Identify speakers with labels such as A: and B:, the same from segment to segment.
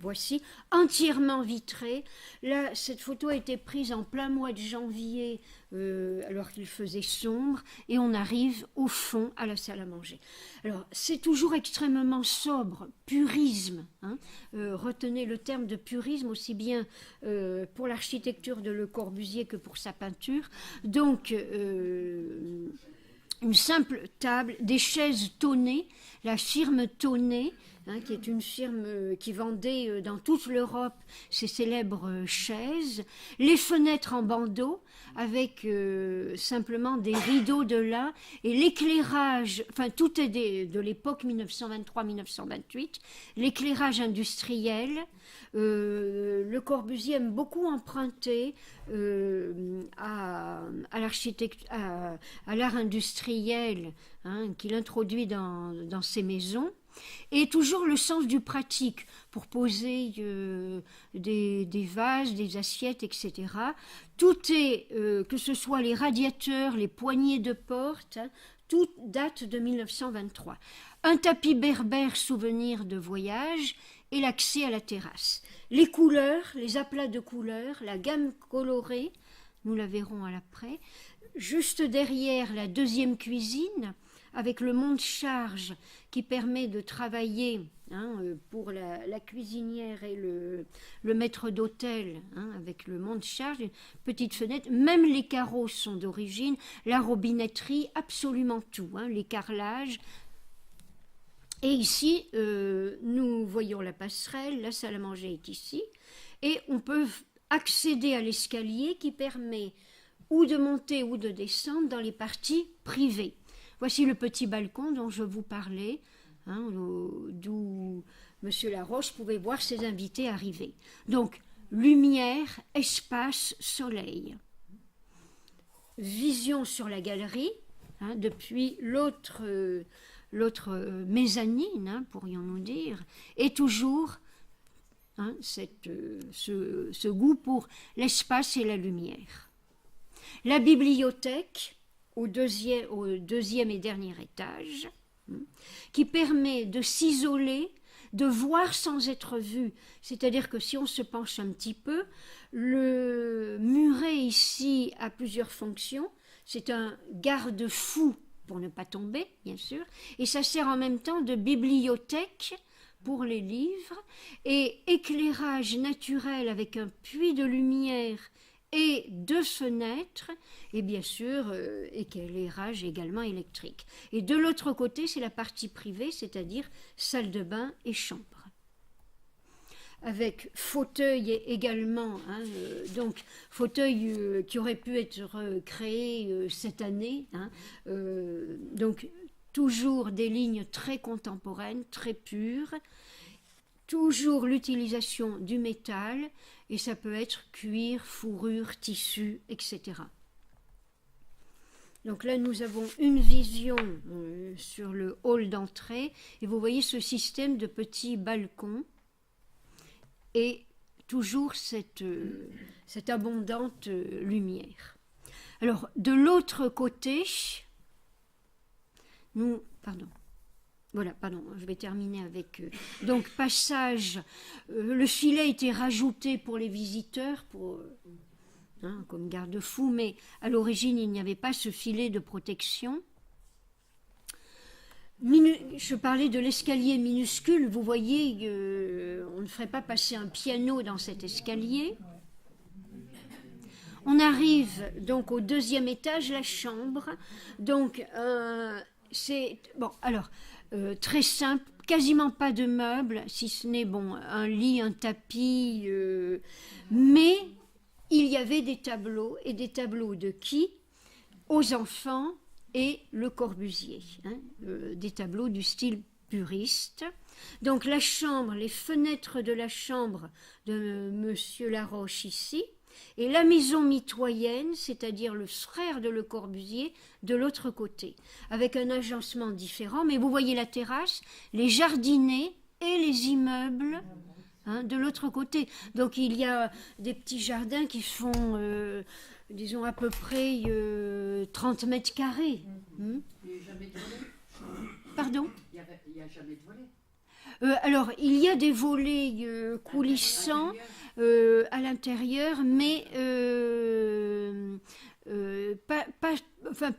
A: voici, entièrement vitrée. Là, cette photo a été prise en plein mois de janvier, alors qu'il faisait sombre, et on arrive au fond à la salle à manger. Alors, c'est toujours extrêmement sobre, purisme. Retenez le terme de purisme aussi bien pour l'architecture de Le Corbusier que pour sa peinture. Donc, une simple table, des chaises tonnées, la firme Tonnet, qui est une firme qui vendait dans toute l'Europe ces célèbres chaises, les fenêtres en bandeau avec simplement des rideaux de lin et l'éclairage, enfin tout est de l'époque 1923-1928, l'éclairage industriel. Le Corbusier aime beaucoup emprunter à l'art industriel qu'il introduit dans ses maisons. Et toujours le sens du pratique pour poser des vases, des assiettes, etc. Tout est, que ce soit les radiateurs, les poignées de porte, tout date de 1923. Un tapis berbère souvenir de voyage et l'accès à la terrasse. Les couleurs, les aplats de couleurs, la gamme colorée, nous la verrons à l'après. Juste derrière la deuxième cuisine, avec le monte-charge qui permet de travailler pour la cuisinière et le maître d'hôtel, avec le monte-charge, une petite fenêtre, même les carreaux sont d'origine, la robinetterie, absolument tout, les carrelages. Et ici, nous voyons la passerelle, la salle à manger est ici, et on peut accéder à l'escalier qui permet ou de monter ou de descendre dans les parties privées. Voici le petit balcon dont je vous parlais, d'où M. Laroche pouvait voir ses invités arriver. Donc, lumière, espace, soleil. Vision sur la galerie, depuis l'autre mezzanine, pourrions-nous dire, et toujours ce goût pour l'espace et la lumière. La bibliothèque, au deuxième et dernier étage, qui permet de s'isoler, de voir sans être vu. C'est-à-dire que si on se penche un petit peu, le muret ici a plusieurs fonctions. C'est un garde-fou pour ne pas tomber, bien sûr, et ça sert en même temps de bibliothèque pour les livres, et éclairage naturel avec un puits de lumière et deux fenêtres, et bien sûr éclairage également électrique. Et de l'autre côté, c'est la partie privée, c'est-à-dire salle de bain et chambre. Avec fauteuil également, donc fauteuil qui aurait pu être créé cette année, donc toujours des lignes très contemporaines, très pures, toujours l'utilisation du métal, et ça peut être cuir, fourrure, tissu, etc. Donc là, nous avons une vision sur le hall d'entrée, et vous voyez ce système de petits balcons, et toujours cette abondante lumière. Alors, de l'autre côté, je vais terminer avec... donc, passage, le filet était rajouté pour les visiteurs, comme garde-fou, mais à l'origine, il n'y avait pas ce filet de protection. Je parlais de l'escalier minuscule, vous voyez, on ne ferait pas passer un piano dans cet escalier. On arrive donc au deuxième étage, la chambre. Donc, c'est... Bon, alors, très simple, quasiment pas de meubles, si ce n'est, un lit, un tapis, mais il y avait des tableaux, et des tableaux de qui? Aux enfants et Le Corbusier, des tableaux du style puriste. Donc la chambre, les fenêtres de la chambre de Monsieur Laroche ici, et la maison mitoyenne, c'est-à-dire le frère de Le Corbusier, de l'autre côté, avec un agencement différent, mais vous voyez la terrasse, les jardinets et les immeubles de l'autre côté. Donc il y a des petits jardins qui font, disons, à peu près 30 mètres carrés. Il n'y a jamais de volet. Pardon ? Il n'y a jamais de volet. Alors, il y a des volets coulissants à l'intérieur, mais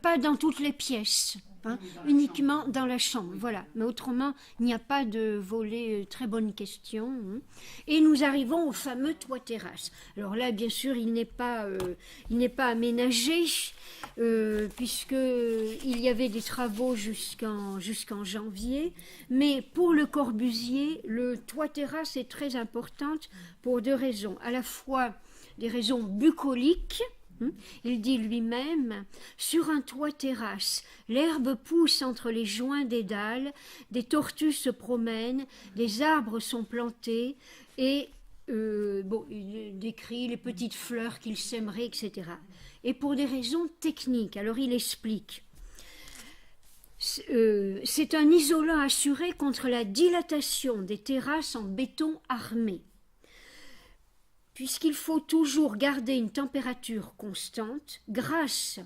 A: pas dans toutes les pièces. Hein, uniquement dans la chambre, voilà. Mais autrement, il n'y a pas de volet. Très bonne question. Hein. Et nous arrivons au fameux toit-terrasse. Alors là, bien sûr, il n'est pas aménagé, puisqu'il y avait des travaux jusqu'en janvier. Mais pour Le Corbusier, le toit-terrasse est très importante pour deux raisons. À la fois des raisons bucoliques. Il dit lui-même, sur un toit-terrasse, l'herbe pousse entre les joints des dalles, des tortues se promènent, des arbres sont plantés, et il décrit les petites fleurs qu'il sèmerait, etc. Et pour des raisons techniques, alors il explique. C'est un isolant assuré contre la dilatation des terrasses en béton armé. Puisqu'il faut toujours garder une température constante, grâce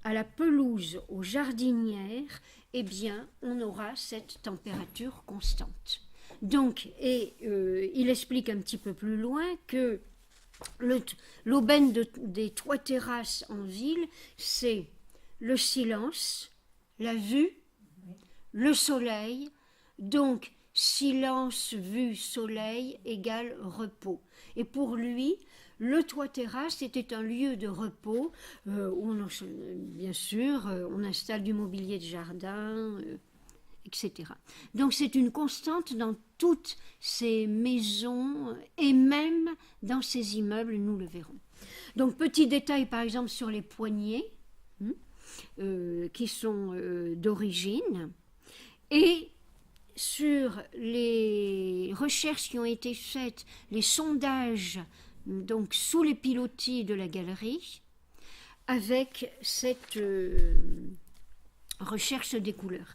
A: à la pelouse aux jardinières, eh bien, on aura cette température constante. Donc, il explique un petit peu plus loin que l'aubaine des toits-terrasses en ville, c'est le silence, la vue, le soleil, donc silence, vue, soleil égale repos. Et pour lui, le toit-terrasse était un lieu de repos où, bien sûr, on installe du mobilier de jardin, etc. Donc c'est une constante dans toutes ces maisons et même dans ces immeubles, nous le verrons. Donc petit détail par exemple sur les poignées qui sont d'origine et sur les recherches qui ont été faites, les sondages donc sous les pilotis de la galerie, avec cette recherche des couleurs.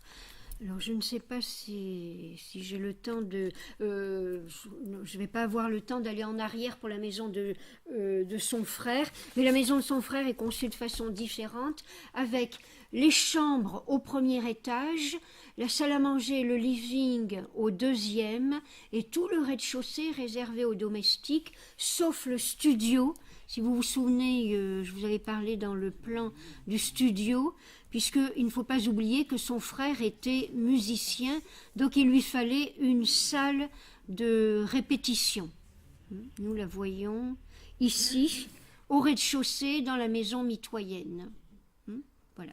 A: Alors je ne sais pas si j'ai le temps de... je ne vais pas avoir le temps d'aller en arrière pour la maison de son frère, mais la maison de son frère est conçue de façon différente, avec les chambres au premier étage, la salle à manger et le living au deuxième, et tout le rez-de-chaussée réservé aux domestiques, sauf le studio. Si vous vous souvenez, je vous avais parlé dans le plan du studio, puisqu'il ne faut pas oublier que son frère était musicien, donc il lui fallait une salle de répétition. Nous la voyons ici, au rez-de-chaussée, dans la maison mitoyenne. Voilà.